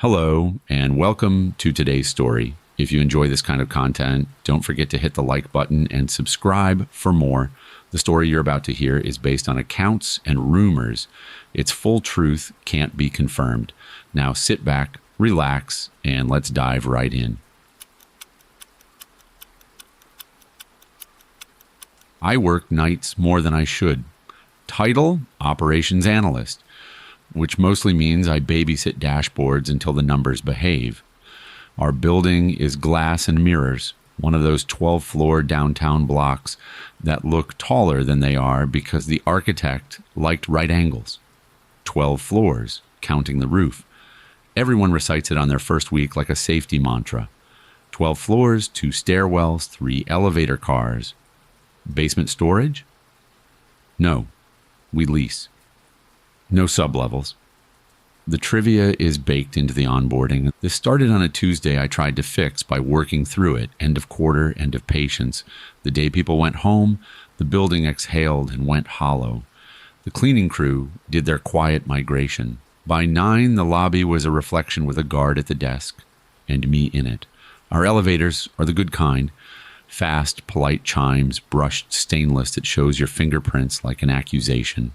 Hello, and welcome to today's story. If you enjoy this kind of content, don't forget to hit the like button and subscribe for more. The story you're about to hear is based on accounts and rumors. Its full truth can't be confirmed. Now sit back, relax, and let's dive right in. I work nights more than I should. Title, Operations Analyst, which mostly means I babysit dashboards until the numbers behave. Our building is glass and mirrors, one of those 12-floor downtown blocks that look taller than they are because the architect liked right angles. 12 floors, counting the roof. Everyone recites it on their first week like a safety mantra. 12 floors, 2 stairwells, 3 elevator cars. Basement storage? No, we lease. No sublevels. The trivia is baked into the onboarding. This started on a Tuesday I tried to fix by working through it. End of quarter, end of patience. The day people went home, the building exhaled and went hollow. The cleaning crew did their quiet migration. By 9, the lobby was a reflection with a guard at the desk, and me in it. Our elevators are the good kind. Fast, polite chimes, brushed stainless that shows your fingerprints like an accusation.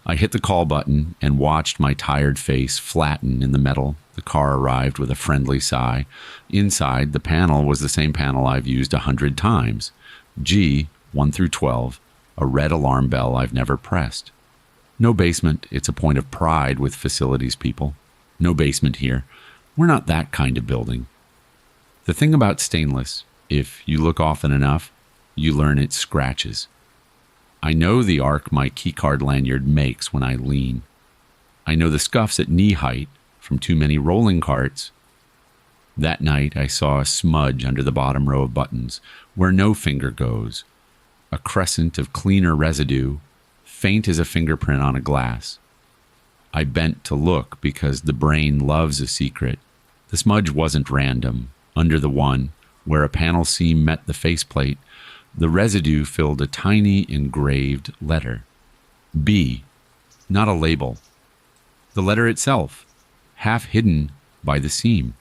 I hit the call button and watched my tired face flatten in the metal. The car arrived with a friendly sigh. Inside, the panel was the same panel I've used 100 times. G, 1 through 12, a red alarm bell I've never pressed. No basement, it's a point of pride with facilities people. No basement here. We're not that kind of building. The thing about stainless, if you look often enough, you learn it scratches. I know the arc my keycard lanyard makes when I lean. I know the scuffs at knee height from too many rolling carts. That night I saw a smudge under the bottom row of buttons, where no finger goes. A crescent of cleaner residue, faint as a fingerprint on a glass. I bent to look because the brain loves a secret. The smudge wasn't random. Under the one, where a panel seam met the faceplate, the residue filled a tiny engraved letter. B, not a label. The letter itself, half hidden by the seam.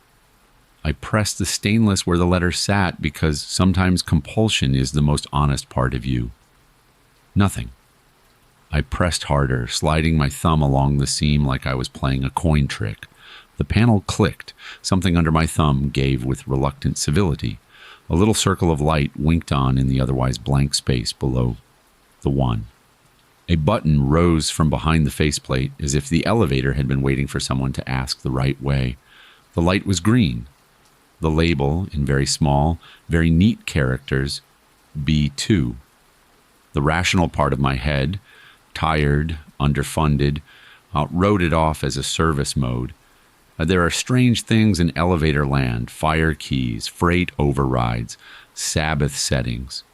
I pressed the stainless where the letter sat because sometimes compulsion is the most honest part of you. Nothing. I pressed harder, sliding my thumb along the seam like I was playing a coin trick. The panel clicked. Something under my thumb gave with reluctant civility. A little circle of light winked on in the otherwise blank space below the one. A button rose from behind the faceplate as if the elevator had been waiting for someone to ask the right way. The light was green. The label, in very small, very neat characters, B2. The rational part of my head, tired, underfunded, wrote it off as a service mode. There are strange things in elevator land, fire keys, freight overrides, Sabbath settings.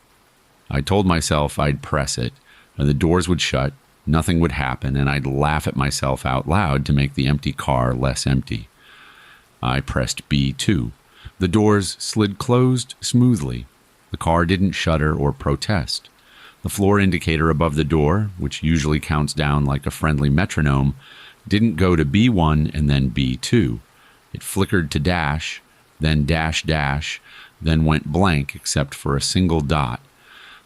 I told myself I'd press it, and the doors would shut, nothing would happen, and I'd laugh at myself out loud to make the empty car less empty. I pressed B2. The doors slid closed smoothly. The car didn't shudder or protest. The floor indicator above the door, which usually counts down like a friendly metronome, didn't go to B1 and then B2. It flickered to dash, then dash dash, then went blank except for a single dot.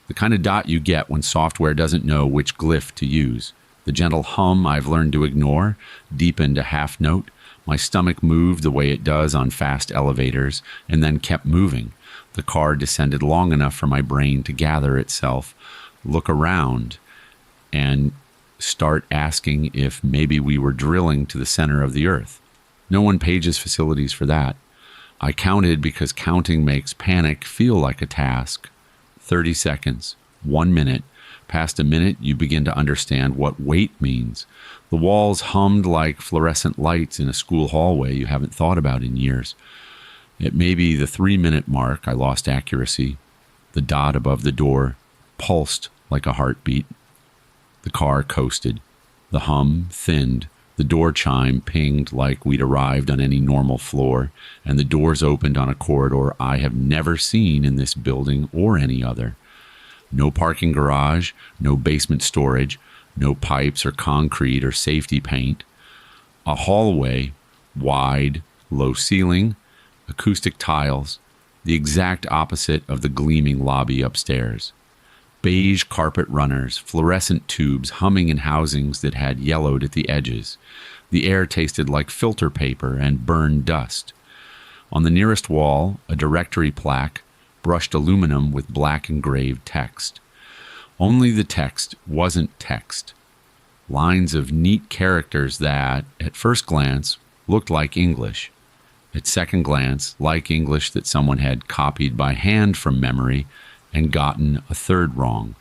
The kind of dot you get when software doesn't know which glyph to use. The gentle hum I've learned to ignore deepened a half note. My stomach moved the way it does on fast elevators and then kept moving. The car descended long enough for my brain to gather itself, look around, and start asking if maybe we were drilling to the center of the earth. No one pages facilities for that. I counted because counting makes panic feel like a task. 30 seconds, 1 minute. Past a minute, you begin to understand what wait means. The walls hummed like fluorescent lights in a school hallway you haven't thought about in years. At maybe the 3-minute mark, I lost accuracy. The dot above the door pulsed like a heartbeat. The car coasted. The hum thinned. The door chime pinged like we'd arrived on any normal floor, and the doors opened on a corridor I have never seen in this building or any other. No parking garage, no basement storage, no pipes or concrete or safety paint. A hallway Wide, low ceiling, acoustic tiles, the exact opposite of the gleaming lobby upstairs. Beige carpet runners, fluorescent tubes humming in housings that had yellowed at the edges. The air tasted like filter paper and burned dust. On the nearest wall, a directory plaque, brushed aluminum with black engraved text. Only the text wasn't text. Lines of neat characters that, at first glance, looked like English. At second glance, like English that someone had copied by hand from memory and gotten a third wrong.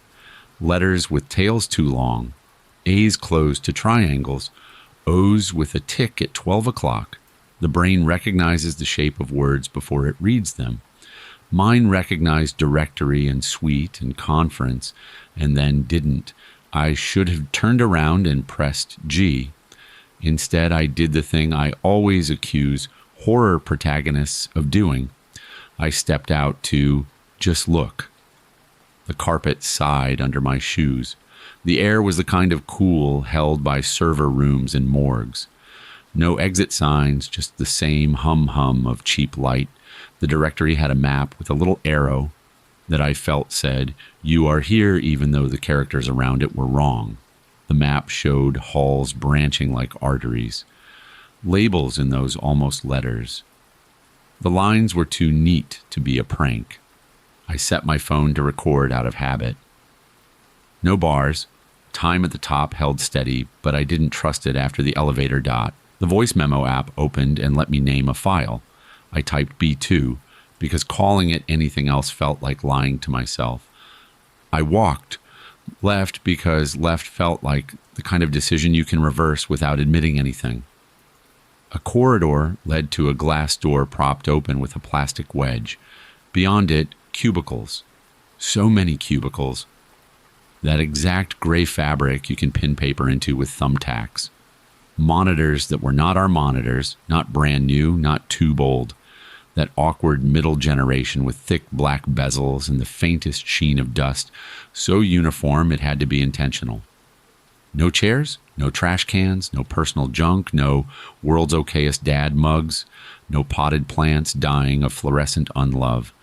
Letters with tails too long, A's closed to triangles, O's with a tick at 12 o'clock. The brain recognizes the shape of words before it reads them. Mine recognized directory and suite and conference, and then didn't. I should have turned around and pressed G. Instead, I did the thing I always accuse horror protagonists of doing. I stepped out to just look. The carpet sighed under my shoes. The air was the kind of cool held by server rooms and morgues. No exit signs, just the same hum-hum of cheap light. The directory had a map with a little arrow that I felt said, "You are here," even though the characters around it were wrong. The map showed halls branching like arteries. Labels in those almost letters. The lines were too neat to be a prank. I set my phone to record out of habit. No bars. Time at the top held steady, but I didn't trust it after the elevator dot. The voice memo app opened and let me name a file. I typed B2 because calling it anything else felt like lying to myself. I walked left because left felt like the kind of decision you can reverse without admitting anything. A corridor led to a glass door propped open with a plastic wedge. Beyond it, cubicles. So many cubicles. That exact gray fabric you can pin paper into with thumbtacks. Monitors that were not our monitors, not brand new, not tube old. That awkward middle generation with thick black bezels and the faintest sheen of dust, so uniform it had to be intentional. No chairs, no trash cans, no personal junk, no world's okayest dad mugs, no potted plants dying of fluorescent unlove.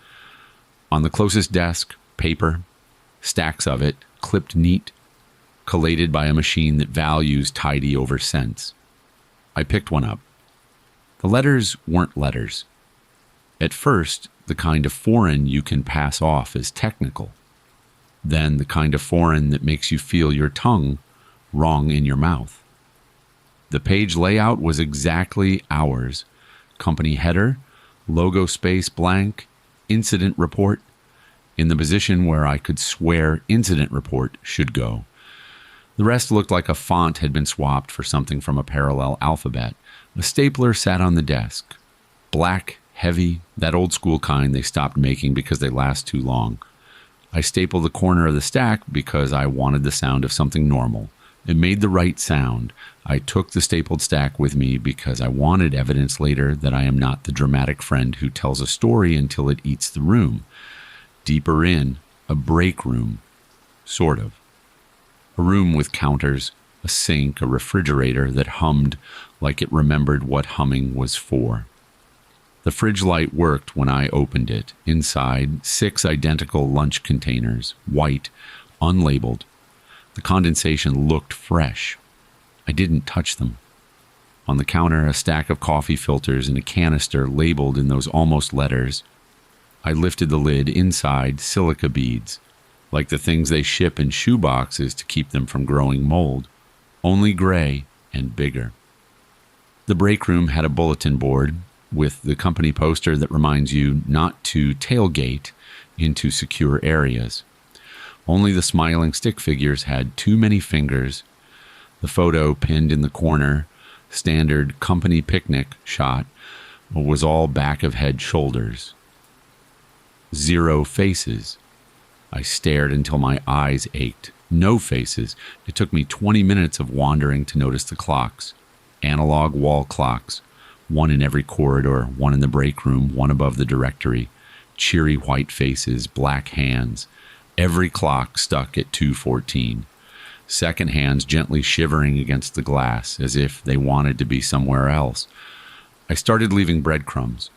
On the closest desk, paper, stacks of it, clipped neat, collated by a machine that values tidy over sense. I picked one up. The letters weren't letters. At first, the kind of foreign you can pass off as technical. Then the kind of foreign that makes you feel your tongue wrong in your mouth. The page layout was exactly ours. Company header, logo space blank, incident report, in the position where I could swear incident report should go. The rest looked like a font had been swapped for something from a parallel alphabet. A stapler sat on the desk. Black, heavy, that old school kind they stopped making because they last too long. I stapled the corner of the stack because I wanted the sound of something normal. It made the right sound. I took the stapled stack with me because I wanted evidence later that I am not the dramatic friend who tells a story until it eats the room. Deeper in, a break room. Sort of. A room with counters, a sink, a refrigerator that hummed like it remembered what humming was for. The fridge light worked when I opened it. Inside, 6 identical lunch containers, white, unlabeled. The condensation looked fresh. I didn't touch them. On the counter, a stack of coffee filters and a canister labeled in those almost letters. I lifted the lid. Inside, silica beads, like the things they ship in shoe boxes to keep them from growing mold, only gray and bigger. The break room had a bulletin board with the company poster that reminds you not to tailgate into secure areas. Only the smiling stick figures had too many fingers. The photo pinned in the corner, standard company picnic shot, was all back of head shoulders. 0 faces. I stared until my eyes ached. No faces. It took me 20 minutes of wandering to notice the clocks. Analog wall clocks. One in every corridor, one in the break room, one above the directory. Cheery white faces, black hands. Every clock stuck at 2:14. Second hands gently shivering against the glass, as if they wanted to be somewhere else. I started leaving breadcrumbs.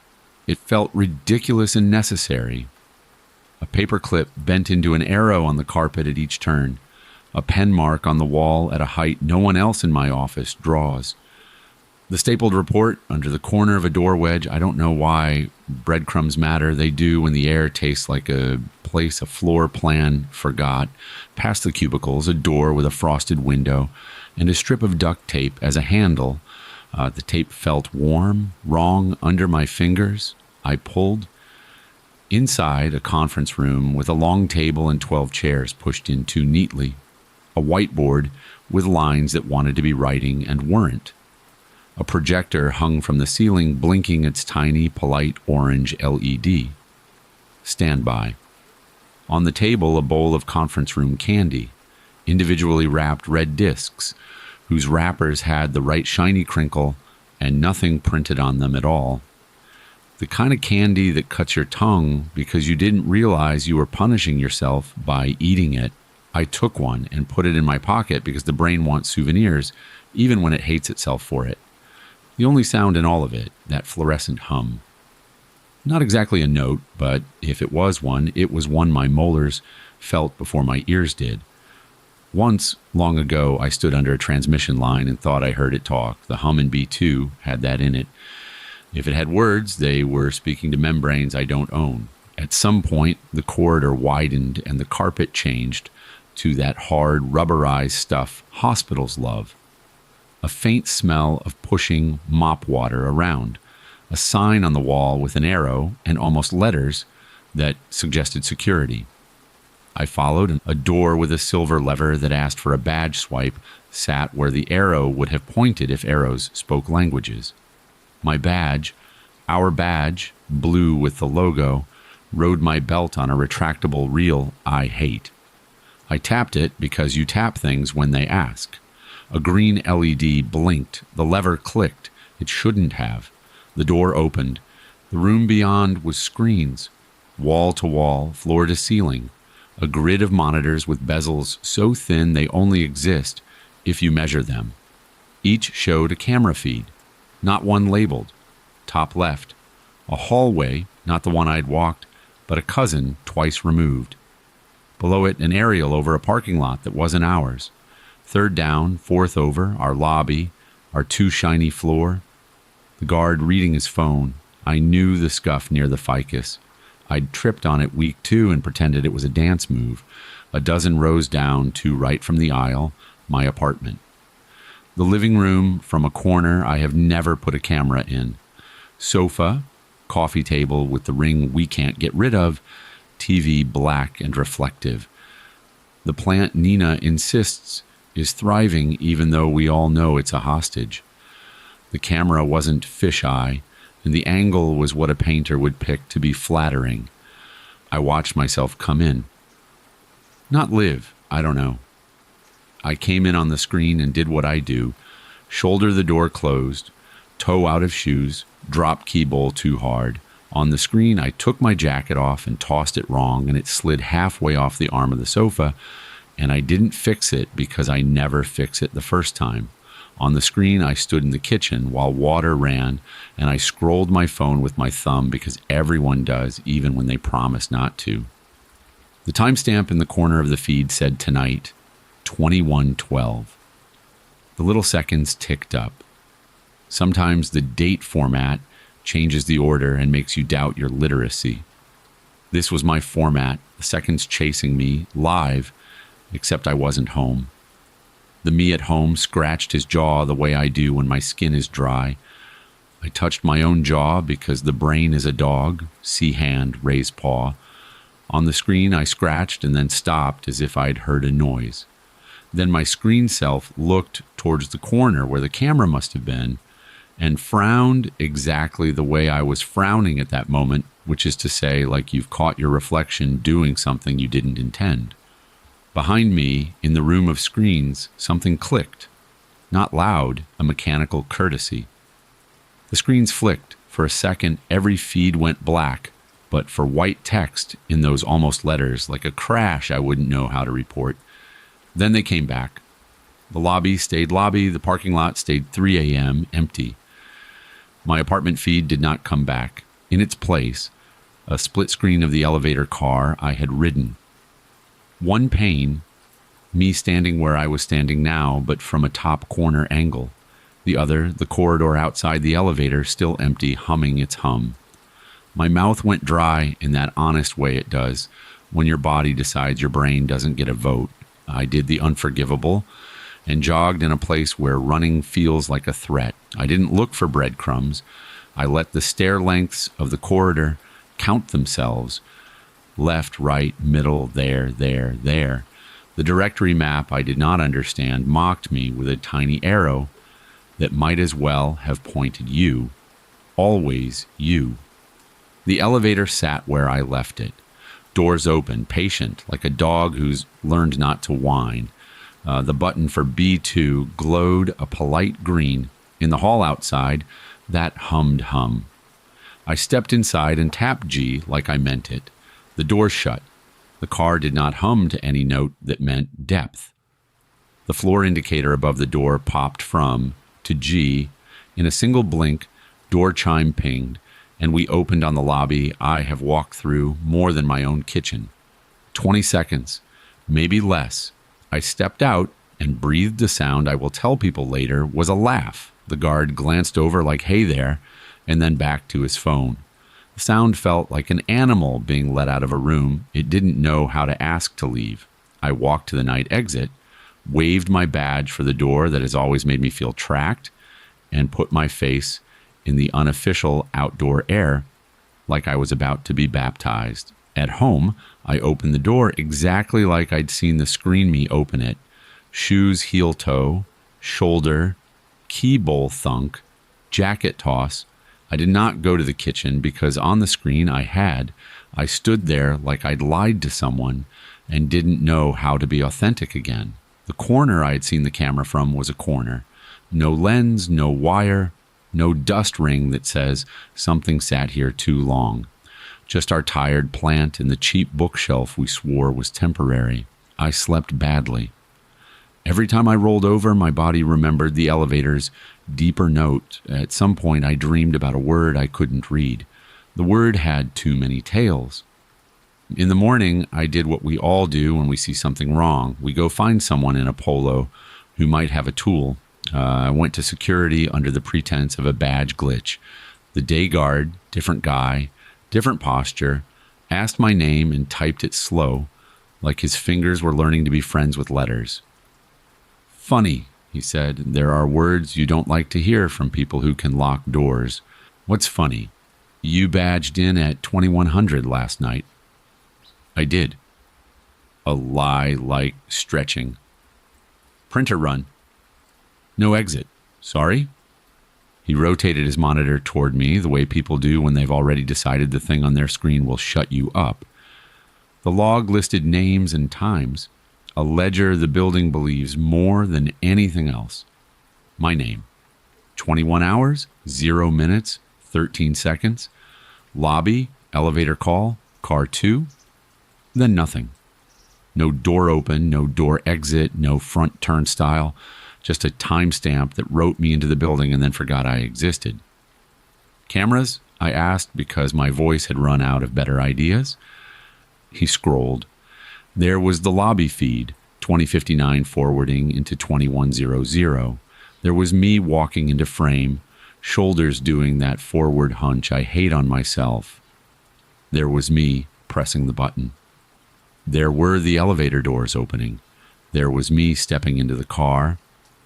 It felt ridiculous and necessary. A paper clip bent into an arrow on the carpet at each turn. A pen mark on the wall at a height no one else in my office draws. The stapled report under the corner of a door wedge. I don't know why breadcrumbs matter. They do when the air tastes like a place a floor plan forgot. Past the cubicles, a door with a frosted window, and a strip of duct tape as a handle. The tape felt warm, wrong under my fingers. I pulled. Inside, a conference room with a long table and 12 chairs pushed in too neatly. A whiteboard with lines that wanted to be writing and weren't. A projector hung from the ceiling, blinking its tiny, polite orange LED. Standby. On the table, a bowl of conference room candy, individually wrapped red discs, whose wrappers had the right shiny crinkle and nothing printed on them at all. The kind of candy that cuts your tongue because you didn't realize you were punishing yourself by eating it. I took one and put it in my pocket because the brain wants souvenirs, even when it hates itself for it. The only sound in all of it, that fluorescent hum. Not exactly a note, but if it was one my molars felt before my ears did. Once, long ago, I stood under a transmission line and thought I heard it talk. The hum in B2 had that in it. If it had words, they were speaking to membranes I don't own. At some point, the corridor widened and the carpet changed to that hard, rubberized stuff hospitals love. A faint smell of pushing mop water around. A sign on the wall with an arrow and almost letters that suggested security. I followed, and a door with a silver lever that asked for a badge swipe sat where the arrow would have pointed if arrows spoke languages. My badge, our badge, blue with the logo, rode my belt on a retractable reel I hate. I tapped it because you tap things when they ask. A green LED blinked. The lever clicked. It shouldn't have. The door opened. The room beyond was screens, wall to wall, floor to ceiling. A grid of monitors with bezels so thin they only exist if you measure them. Each showed a camera feed, not one labeled. Top left. A hallway, not the one I'd walked, but a cousin twice removed. Below it, an aerial over a parking lot that wasn't ours. Third down, fourth over, our lobby, our too shiny floor. The guard reading his phone. I knew the scuff near the ficus. I'd tripped on it week 2 and pretended it was a dance move. A dozen rows down, 2 right from the aisle, my apartment. The living room from a corner I have never put a camera in. Sofa, coffee table with the ring we can't get rid of, TV black and reflective. The plant Nina insists is thriving even though we all know it's a hostage. The camera wasn't fisheye, and the angle was what a painter would pick to be flattering. I watched myself come in. Not live, I don't know. I came in on the screen and did what I do. Shoulder the door closed, toe out of shoes, drop key bowl too hard. On the screen, I took my jacket off and tossed it wrong, and it slid halfway off the arm of the sofa, and I didn't fix it because I never fix it the first time. On the screen, I stood in the kitchen while water ran, and I scrolled my phone with my thumb because everyone does, even when they promise not to. The timestamp in the corner of the feed said tonight, 21:12. The little seconds ticked up. Sometimes the date format changes the order and makes you doubt your literacy. This was my format, the seconds chasing me, live, except I wasn't home. The me at home scratched his jaw the way I do when my skin is dry. I touched my own jaw because the brain is a dog, see hand, raise paw. On the screen, I scratched and then stopped as if I'd heard a noise. Then my screen self looked towards the corner where the camera must have been and frowned exactly the way I was frowning at that moment, which is to say, like you've caught your reflection doing something you didn't intend. Behind me, in the room of screens, something clicked. Not loud, a mechanical courtesy. The screens flicked. For a second, every feed went black, but for white text in those almost letters, like a crash I wouldn't know how to report. Then they came back. The lobby stayed lobby, the parking lot stayed 3 a.m. empty. My apartment feed did not come back. In its place, a split screen of the elevator car I had ridden. One pane, me standing where I was standing now, but from a top corner angle. The other, the corridor outside the elevator, still empty, humming its hum. My mouth went dry in that honest way it does when your body decides your brain doesn't get a vote. I did the unforgivable and jogged in a place where running feels like a threat. I didn't look for breadcrumbs. I let the stair lengths of the corridor count themselves. Left, right, middle, there. The directory map I did not understand mocked me with a tiny arrow that might as well have pointed you. Always you. The elevator sat where I left it. Doors open, patient, like a dog who's learned not to whine. The button for B2 glowed a polite green. In the hall outside, that hummed hum. I stepped inside and tapped G like I meant it. The door shut. The car did not hum to any note that meant depth. The floor indicator above the door popped from to G. In a single blink, door chime pinged, and we opened on the lobby I have walked through more than my own kitchen. 20 seconds, maybe less. I stepped out and breathed a sound I will tell people later was a laugh. The guard glanced over like, "Hey there," and then back to his phone. The sound felt like an animal being let out of a room. It didn't know how to ask to leave. I walked to the night exit, waved my badge for the door that has always made me feel tracked, and put my face in the unofficial outdoor air like I was about to be baptized. At home, I opened the door exactly like I'd seen the screen me open it. Shoes heel-toe, shoulder, key bowl thunk, jacket toss. I did not go to the kitchen because on the screen I stood there like I'd lied to someone and didn't know how to be authentic again. The corner I had seen the camera from was a corner. No lens, no wire, no dust ring that says something sat here too long. Just our tired plant and the cheap bookshelf we swore was temporary. I slept badly. Every time I rolled over, my body remembered the elevator's deeper note. At some point, I dreamed about a word I couldn't read. The word had too many tails. In the morning, I did what we all do when we see something wrong. We go find someone in a polo who might have a tool. I went to security under the pretense of a badge glitch. The day guard, different guy, different posture, asked my name and typed it slow, like his fingers were learning to be friends with letters. "Funny," he said. "There are words you don't like to hear from people who can lock doors. What's funny? You badged in at 2100 last night." I did. A lie like stretching. "Printer run. No exit. Sorry?" He rotated his monitor toward me the way people do when they've already decided the thing on their screen will shut you up. The log listed names and times, a ledger the building believes more than anything else. My name. 21 hours, 0 minutes, 13 seconds. Lobby, elevator call, car 2. Then nothing. No door open, no door exit, no front turnstile. Just a timestamp that wrote me into the building and then forgot I existed. "Cameras?" I asked because my voice had run out of better ideas. He scrolled. There was the lobby feed, 2059 forwarding into 2100. There was me walking into frame, shoulders doing that forward hunch I hate on myself. There was me pressing the button. There were the elevator doors opening. There was me stepping into the car.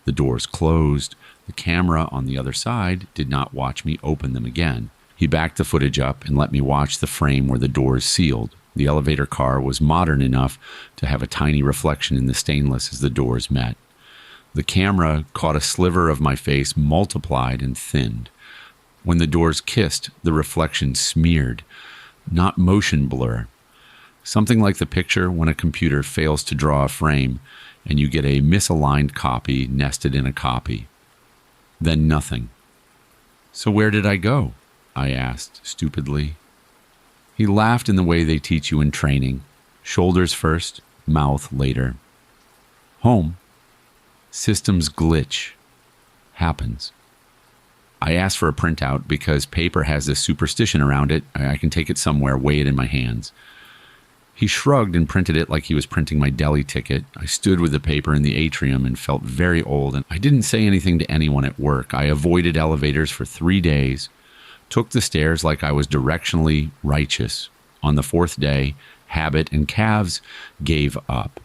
The doors closed. The camera on the other side did not watch me open them again. He backed the footage up and let me watch the frame where the doors sealed. The elevator car was modern enough to have a tiny reflection in the stainless as the doors met. The camera caught a sliver of my face multiplied and thinned. When the doors kissed, the reflection smeared, not motion blur. Something like the picture when a computer fails to draw a frame and you get a misaligned copy nested in a copy. Then nothing. "So where did I go?" I asked stupidly. He laughed in the way they teach you in training. Shoulders first, mouth later. "Home. Systems glitch. Happens." I asked for a printout because paper has this superstition around it. I can take it somewhere, weigh it in my hands. He shrugged and printed it like he was printing my deli ticket. I stood with the paper in the atrium and felt very old, and I didn't say anything to anyone at work. I avoided elevators for 3 days, took the stairs like I was directionally righteous. On the 4th day, habit and calves gave up.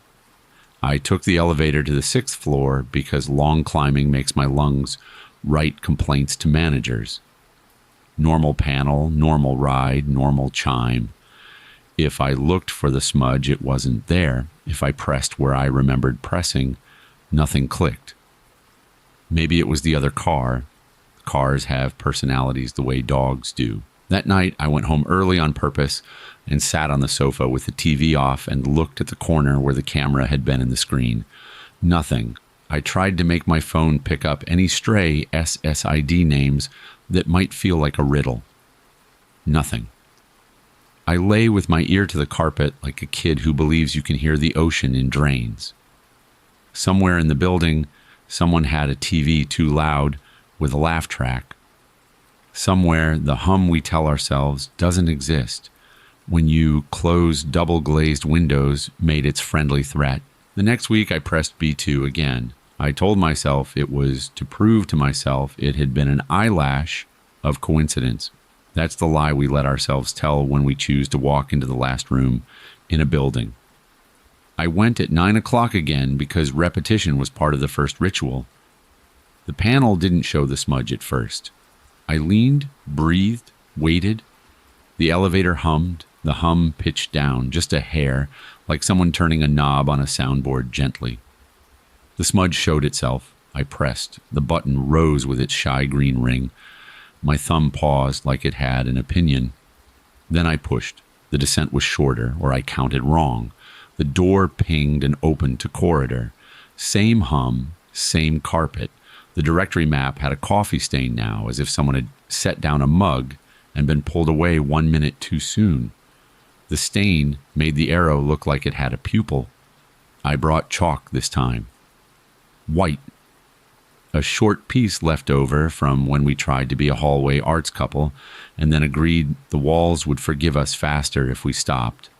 I took the elevator to the 6th floor because long climbing makes my lungs write complaints to managers. Normal panel, normal ride, normal chime. If I looked for the smudge, it wasn't there. If I pressed where I remembered pressing, nothing clicked. Maybe it was the other car. Cars have personalities the way dogs do. That night, I went home early on purpose and sat on the sofa with the TV off and looked at the corner where the camera had been in the screen. Nothing. I tried to make my phone pick up any stray SSID names that might feel like a riddle. Nothing. I lay with my ear to the carpet like a kid who believes you can hear the ocean in drains. Somewhere in the building, someone had a TV too loud with a laugh track. Somewhere, the hum we tell ourselves doesn't exist when you close double-glazed windows made its friendly threat. The next week, I pressed B2 again. I told myself it was to prove to myself it had been an eyelash of coincidence. That's the lie we let ourselves tell when we choose to walk into the last room in a building. I went at 9 o'clock again because repetition was part of the first ritual. The panel didn't show the smudge at first. I leaned, breathed, waited. The elevator hummed. The hum pitched down, just a hair, like someone turning a knob on a soundboard gently. The smudge showed itself. I pressed. The button rose with its shy green ring. My thumb paused like it had an opinion. Then I pushed. The descent was shorter, or I counted wrong. The door pinged and opened to corridor. Same hum, same carpet. The directory map had a coffee stain now, as if someone had set down a mug and been pulled away 1 minute too soon. The stain made the arrow look like it had a pupil. I brought chalk this time. White. A short piece left over from when we tried to be a hallway arts couple and then agreed the walls would forgive us faster if we stopped.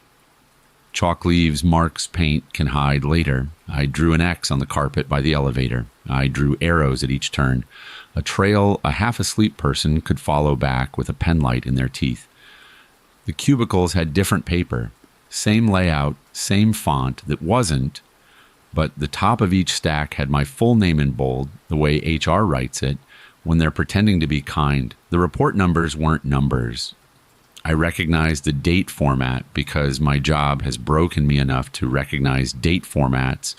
Chalk leaves marks paint can hide later. I drew an X on the carpet by the elevator. I drew arrows at each turn, a trail a half-asleep person could follow back with a penlight in their teeth. The cubicles had different paper, same layout, same font that wasn't, but the top of each stack had my full name in bold, the way HR writes it, when they're pretending to be kind. The report numbers weren't numbers. I recognized the date format because my job has broken me enough to recognize date formats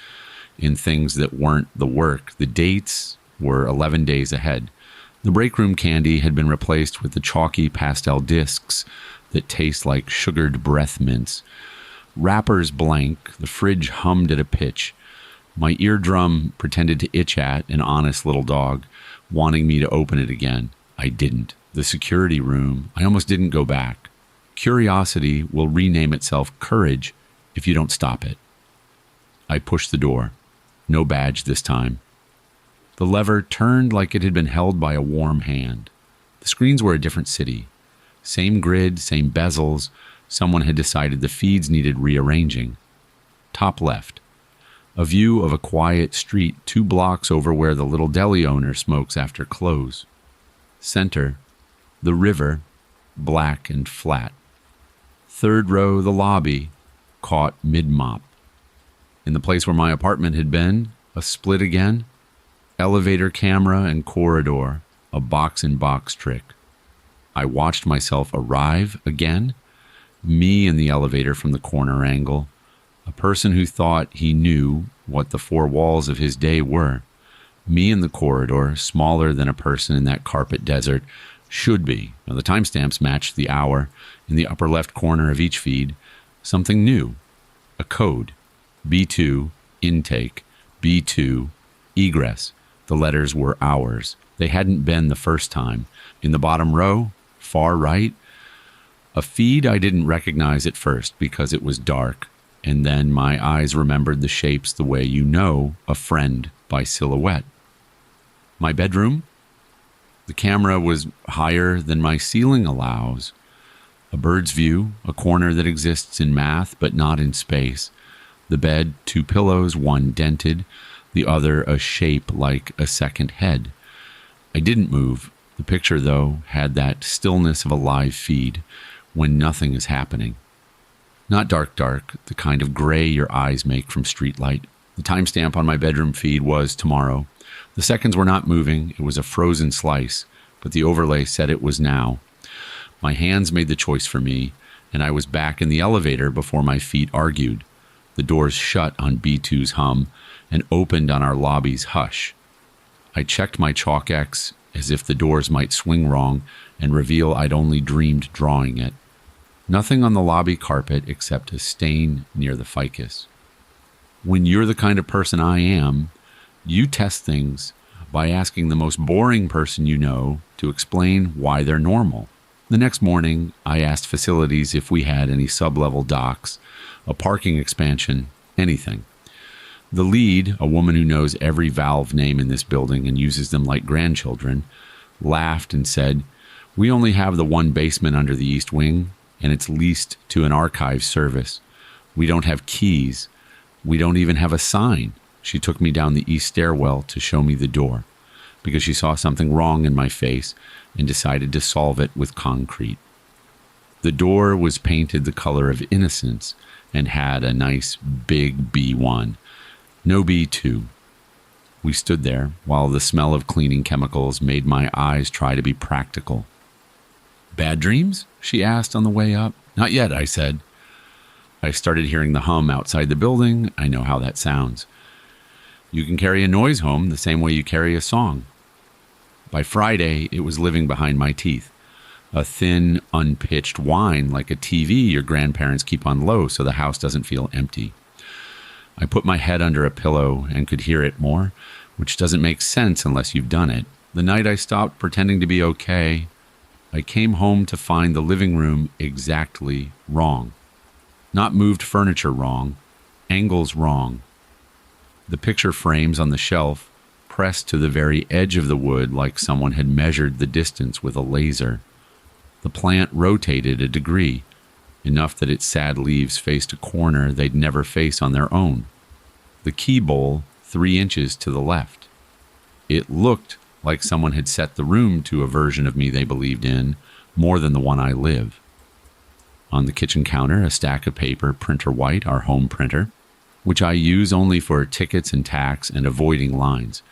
in things that weren't the work. The dates were 11 days ahead. The break room candy had been replaced with the chalky pastel discs that taste like sugared breath mints. Wrappers blank, the fridge hummed at a pitch. My eardrum pretended to itch at an honest little dog, wanting me to open it again. I didn't. The security room, I almost didn't go back. Curiosity will rename itself courage if you don't stop it. I pushed the door. No badge this time. The lever turned like it had been held by a warm hand. The screens were a different city. Same grid, same bezels. Someone had decided the feeds needed rearranging. Top left. A view of a quiet street 2 blocks over where the little deli owner smokes after close. Center. The river, black and flat. 3rd row, the lobby, caught mid-mop. In the place where my apartment had been, a split again. Elevator camera and corridor, a box-in-box trick. I watched myself arrive again. Me in the elevator from the corner angle. A person who thought he knew what the 4 walls of his day were. Me in the corridor, smaller than a person in that carpet desert should be. Now, the timestamps matched the hour. In the upper left corner of each feed, something new. A code. B2, intake. B2, egress. The letters were hours. They hadn't been the first time. In the bottom row, far right, a feed I didn't recognize at first because it was dark, and then my eyes remembered the shapes the way you know a friend by silhouette. My bedroom? The camera was higher than my ceiling allows. A bird's view, a corner that exists in math but not in space. The bed, 2 pillows, one dented, the other a shape like a second head. I didn't move. The picture, though, had that stillness of a live feed when nothing is happening. Not dark, the kind of gray your eyes make from streetlight. The timestamp on my bedroom feed was tomorrow. The seconds were not moving. It was a frozen slice, but the overlay said it was now. My hands made the choice for me, and I was back in the elevator before my feet argued. The doors shut on B2's hum and opened on our lobby's hush. I checked my chalk X as if the doors might swing wrong and reveal I'd only dreamed drawing it. Nothing on the lobby carpet except a stain near the ficus. When you're the kind of person I am, you test things by asking the most boring person you know to explain why they're normal. The next morning, I asked facilities if we had any sub-level docks, a parking expansion, anything. The lead, a woman who knows every valve name in this building and uses them like grandchildren, laughed and said, "We only have the one basement under the east wing, and it's leased to an archive service. We don't have keys. We don't even have a sign." She took me down the east stairwell to show me the door, because she saw something wrong in my face and decided to solve it with concrete. The door was painted the color of innocence and had a nice big B1, no B2. We stood there while the smell of cleaning chemicals made my eyes try to be practical. "Bad dreams?" she asked on the way up. "Not yet," I said. I started hearing the hum outside the building. I know how that sounds. You can carry a noise home the same way you carry a song. By Friday, it was living behind my teeth. A thin, unpitched whine like a TV your grandparents keep on low so the house doesn't feel empty. I put my head under a pillow and could hear it more, which doesn't make sense unless you've done it. The night I stopped pretending to be okay, I came home to find the living room exactly wrong. Not moved furniture wrong, angles wrong. The picture frames on the shelf pressed to the very edge of the wood like someone had measured the distance with a laser. The plant rotated a degree, enough that its sad leaves faced a corner they'd never face on their own. The key bowl 3 inches to the left. It looked like someone had set the room to a version of me they believed in, more than the one I live. On the kitchen counter, a stack of paper, printer white, our home printer, which I use only for tickets and tax and avoiding lines.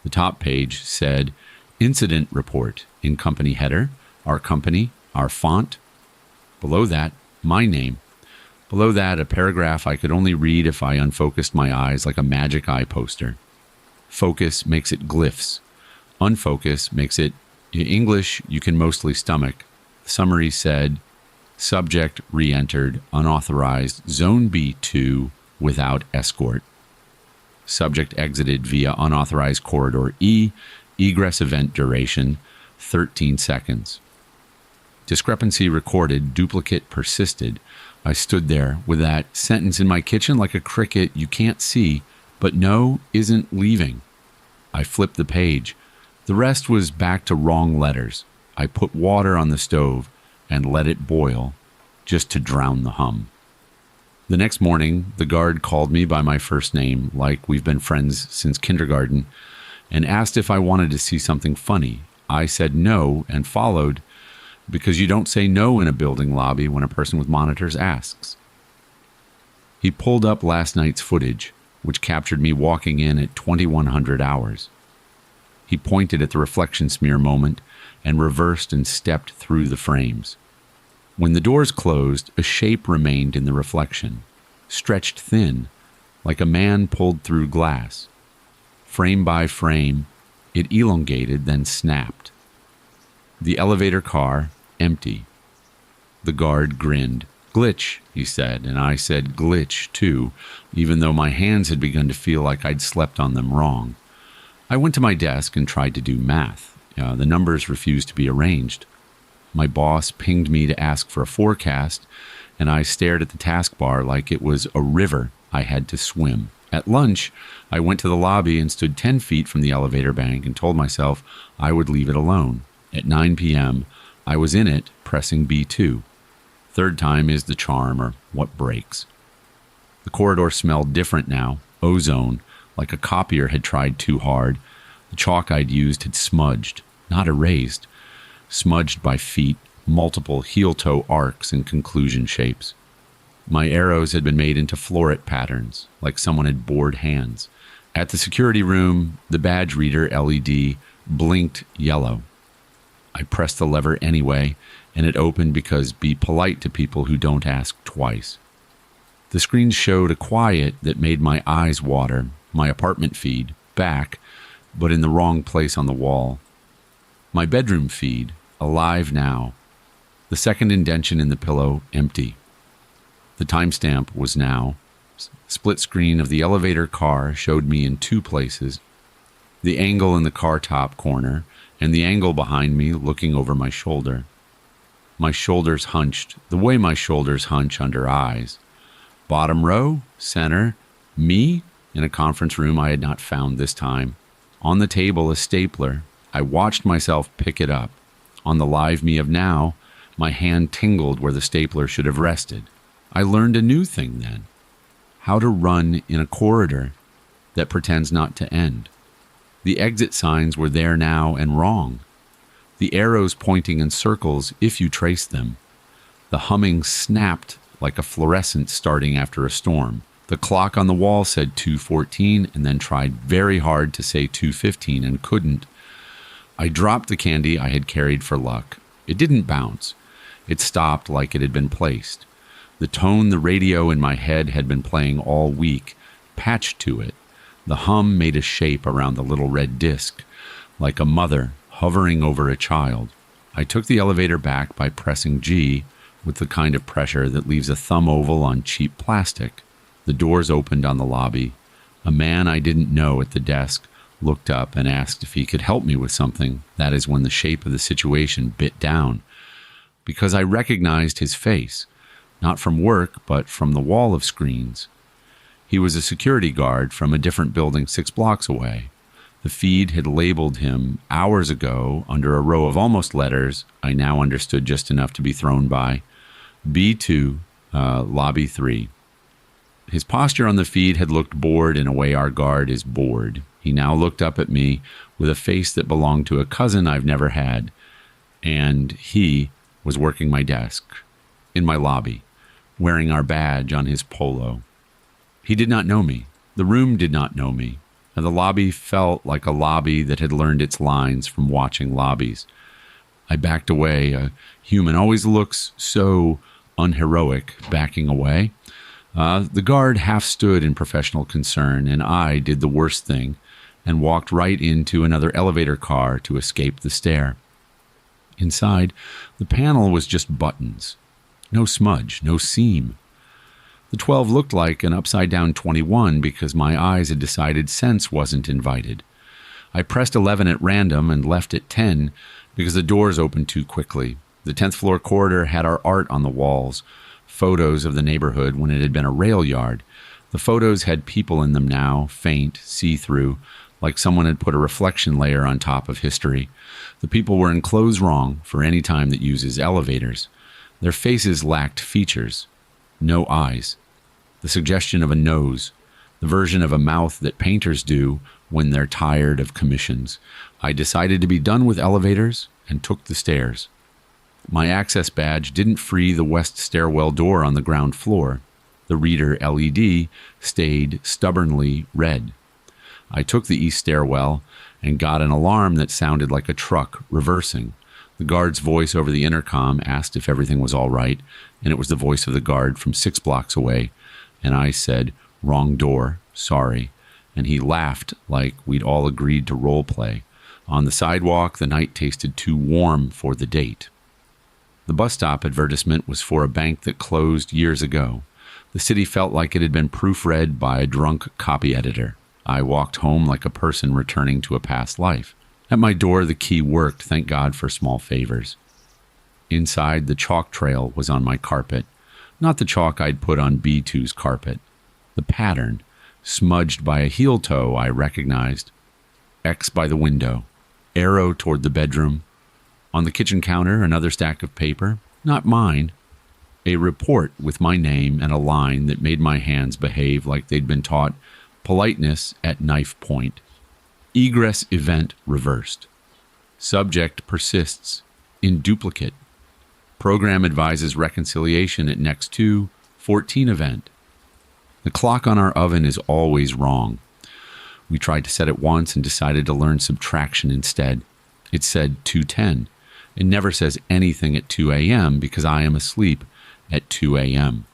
The top page said, "Incident report," in company header, our company, our font. Below that, my name. Below that, a paragraph I could only read if I unfocused my eyes like a magic eye poster. Focus makes it glyphs. Unfocus makes it English you can mostly stomach. The summary said, "Subject re-entered, unauthorized, Zone B2 without escort. Subject exited via unauthorized corridor E, egress event duration, 13 seconds. Discrepancy recorded, duplicate persisted." I stood there with that sentence in my kitchen like a cricket you can't see, but no isn't leaving. I flipped the page. The rest was back to wrong letters. I put water on the stove and let it boil, just to drown the hum. The next morning, the guard called me by my first name, like we've been friends since kindergarten, and asked if I wanted to see something funny. I said no and followed, because you don't say no in a building lobby when a person with monitors asks. He pulled up last night's footage, which captured me walking in at 2100 hours. He pointed at the reflection smear moment and reversed and stepped through the frames. When the doors closed, a shape remained in the reflection, stretched thin, like a man pulled through glass. Frame by frame, it elongated, then snapped. The elevator car, empty. The guard grinned. "Glitch," he said, and I said glitch too, even though my hands had begun to feel like I'd slept on them wrong. I went to my desk and tried to do math. The numbers refused to be arranged. My boss pinged me to ask for a forecast, and I stared at the taskbar like it was a river I had to swim. At lunch, I went to the lobby and stood 10 feet from the elevator bank and told myself I would leave it alone. At 9 p.m., I was in it, pressing B2. Third time is the charm, or what breaks. The corridor smelled different now, ozone, like a copier had tried too hard. The chalk I'd used had smudged, not erased, smudged by feet, multiple heel-toe arcs and conclusion shapes. My arrows had been made into floret patterns, like someone had bored hands. At the security room, the badge reader LED blinked yellow. I pressed the lever anyway, and it opened because be polite to people who don't ask twice. The screen showed a quiet that made my eyes water, my apartment feed, back, but in the wrong place on the wall. My bedroom feed, alive now. The second indention in the pillow, empty. The timestamp was now. Split screen of the elevator car showed me in two places. The angle in the car top corner, and the angle behind me looking over my shoulder. My shoulders hunched, the way my shoulders hunch under eyes. Bottom row, center, me, in a conference room I had not found this time. On the table, a stapler. I watched myself pick it up. On the live me of now, my hand tingled where the stapler should have rested. I learned a new thing then. How to run in a corridor that pretends not to end. The exit signs were there now and wrong. The arrows pointing in circles if you traced them. The humming snapped like a fluorescent starting after a storm. The clock on the wall said 2:14 and then tried very hard to say 2:15 and couldn't. I dropped the candy I had carried for luck. It didn't bounce. It stopped like it had been placed. The tone the radio in my head had been playing all week patched to it. The hum made a shape around the little red disc, like a mother hovering over a child. I took the elevator back by pressing G with the kind of pressure that leaves a thumb oval on cheap plastic. The doors opened on the lobby. A man I didn't know at the desk looked up and asked if he could help me with something. That is when the shape of the situation bit down, because I recognized his face, not from work, but from the wall of screens. He was a security guard from a different building 6 blocks away. The feed had labeled him hours ago under a row of almost letters I now understood just enough to be thrown by. B2, Lobby 3. His posture on the feed had looked bored in a way our guard is bored. He now looked up at me with a face that belonged to a cousin I've never had, and he was working my desk in my lobby, wearing our badge on his polo. He did not know me. The room did not know me. And the lobby felt like a lobby that had learned its lines from watching lobbies. I backed away. A human always looks so unheroic, backing away. The guard half stood in professional concern, and I did the worst thing and walked right into another elevator car to escape the stare. Inside, the panel was just buttons. No smudge, no seam. The 12 looked like an upside-down 21 because my eyes had decided sense wasn't invited. I pressed 11 at random and left at 10 because the doors opened too quickly. The 10th floor corridor had our art on the walls, photos of the neighborhood when it had been a rail yard. The photos had people in them now, faint, see-through, like someone had put a reflection layer on top of history. The people were in clothes wrong for any time that uses elevators. Their faces lacked features. No eyes. The suggestion of a nose. The version of a mouth that painters do when they're tired of commissions. I decided to be done with elevators and took the stairs. My access badge didn't free the west stairwell door on the ground floor. The reader LED stayed stubbornly red. I took the east stairwell and got an alarm that sounded like a truck reversing. The guard's voice over the intercom asked if everything was all right, and it was the voice of the guard from 6 blocks away, and I said, "Wrong door, sorry," and he laughed like we'd all agreed to role play. On the sidewalk, the night tasted too warm for the date. The bus stop advertisement was for a bank that closed years ago. The city felt like it had been proofread by a drunk copy editor. I walked home like a person returning to a past life. At my door, the key worked, thank God for small favors. Inside, the chalk trail was on my carpet. Not the chalk I'd put on B2's carpet. The pattern, smudged by a heel toe, I recognized. X by the window. Arrow toward the bedroom. On the kitchen counter, another stack of paper, not mine, a report with my name and a line that made my hands behave like they'd been taught politeness at knife point. Egress event reversed. Subject persists in duplicate. Program advises reconciliation at next 2:14 event. The clock on our oven is always wrong. We tried to set it once and decided to learn subtraction instead. It said 2:10. It never says anything at 2 a.m. because I am asleep at 2 a.m.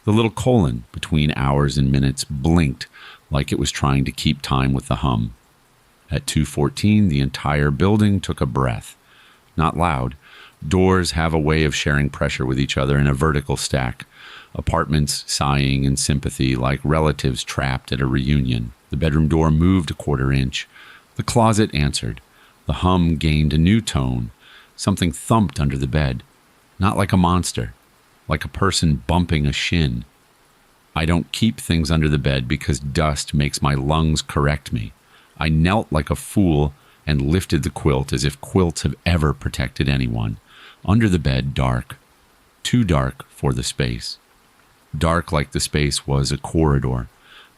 The little colon between hours and minutes blinked like it was trying to keep time with the hum. At 2:14, the entire building took a breath. Not loud. Doors have a way of sharing pressure with each other in a vertical stack. Apartments sighing in sympathy like relatives trapped at a reunion. The bedroom door moved a quarter inch. The closet answered. The hum gained a new tone. Something thumped under the bed. Not like a monster. Like a person bumping a shin. I don't keep things under the bed because dust makes my lungs correct me. I knelt like a fool and lifted the quilt as if quilts have ever protected anyone. Under the bed, dark. Too dark for the space. Dark like the space was a corridor.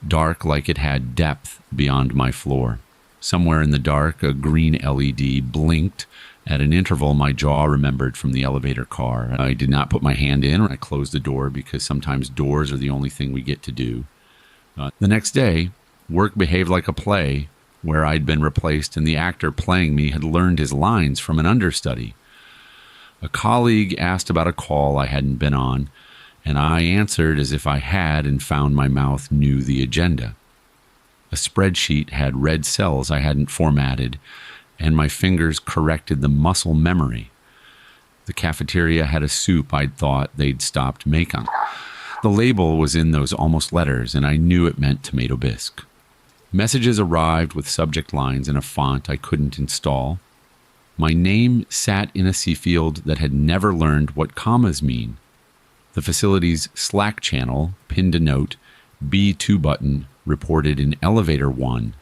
Dark like it had depth beyond my floor. Somewhere in the dark, a green LED blinked. At an interval, my jaw remembered from the elevator car. I did not put my hand in when I closed the door because sometimes doors are the only thing we get to do. The next day, work behaved like a play where I'd been replaced and the actor playing me had learned his lines from an understudy. A colleague asked about a call I hadn't been on, and I answered as if I had and found my mouth knew the agenda. A spreadsheet had red cells I hadn't formatted, and my fingers corrected the muscle memory. The cafeteria had a soup I'd thought they'd stopped making. The label was in those almost letters, and I knew it meant tomato bisque. Messages arrived with subject lines in a font I couldn't install. My name sat in a C field that had never learned what commas mean. The facility's Slack channel pinned a note, B2 button reported in elevator 1,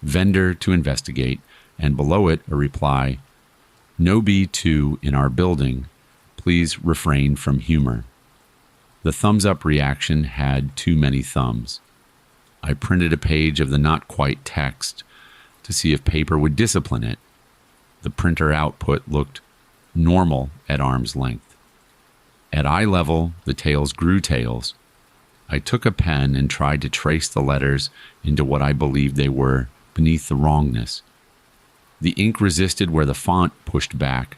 vendor to investigate, and below it a reply, no B2 in our building, please refrain from humor. The thumbs up reaction had too many thumbs. I printed a page of the not quite text to see if paper would discipline it. The printer output looked normal at arm's length. At eye level, the tails grew tails. I took a pen and tried to trace the letters into what I believed they were beneath the wrongness. The ink resisted where the font pushed back.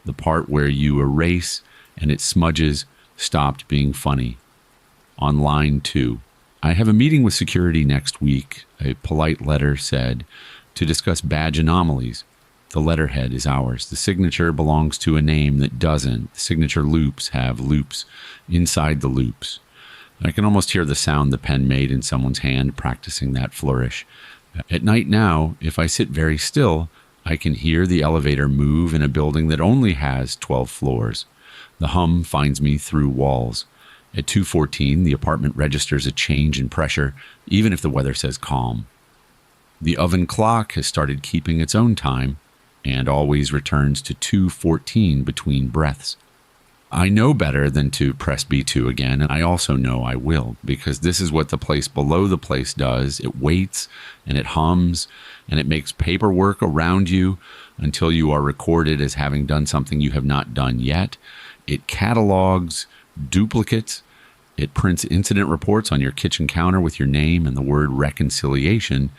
The part where you erase and it smudges stopped being funny. On line 2. I have a meeting with security next week, a polite letter said, to discuss badge anomalies. The letterhead is ours. The signature belongs to a name that doesn't. The signature loops have loops inside the loops. I can almost hear the sound the pen made in someone's hand practicing that flourish. At night now, if I sit very still, I can hear the elevator move in a building that only has 12 floors. The hum finds me through walls. At 2:14, the apartment registers a change in pressure, even if the weather says calm. The oven clock has started keeping its own time and always returns to 2:14 between breaths. I know better than to press B2 again, and I also know I will, because this is what the place below the place does. It waits, and it hums, and it makes paperwork around you until you are recorded as having done something you have not done yet. It catalogs duplicates. It prints incident reports on your kitchen counter with your name and the word reconciliation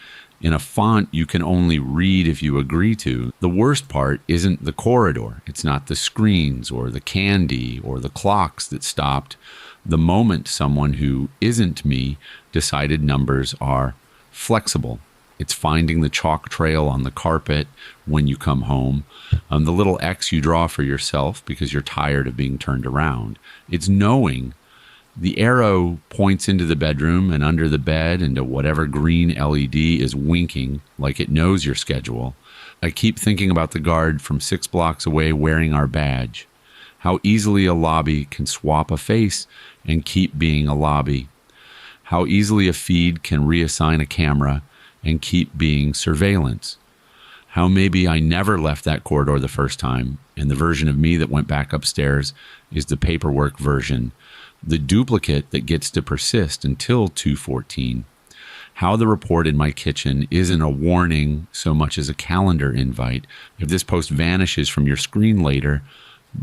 in a font you can only read if you agree to. The worst part isn't the corridor. It's not the screens or the candy or the clocks that stopped the moment someone who isn't me decided numbers are flexible. It's finding the chalk trail on the carpet when you come home, the little X you draw for yourself because you're tired of being turned around. It's knowing the arrow points into the bedroom and under the bed into whatever green LED is winking like it knows your schedule. I keep thinking about the guard from 6 blocks away wearing our badge. How easily a lobby can swap a face and keep being a lobby. How easily a feed can reassign a camera and keep being surveillance. How maybe I never left that corridor the first time, and the version of me that went back upstairs is the paperwork version, the duplicate that gets to persist until 2:14. How the report in my kitchen isn't a warning so much as a calendar invite. If this post vanishes from your screen later,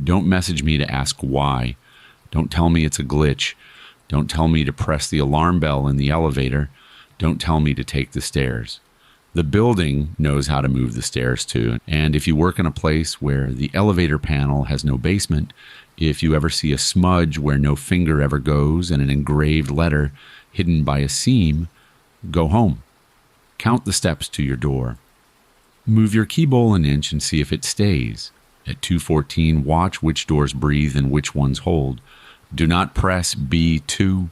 don't message me to ask why. Don't tell me it's a glitch. Don't tell me to press the alarm bell in the elevator. Don't tell me to take the stairs. The building knows how to move the stairs too. And if you work in a place where the elevator panel has no basement, if you ever see a smudge where no finger ever goes and an engraved letter hidden by a seam, go home. Count the steps to your door. Move your key bowl an inch and see if it stays. At 2:14, watch which doors breathe and which ones hold. Do not press B2.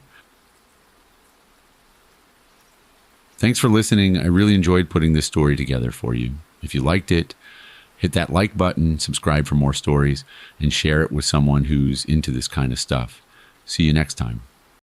Thanks for listening. I really enjoyed putting this story together for you. If you liked it, hit that like button, subscribe for more stories, and share it with someone who's into this kind of stuff. See you next time.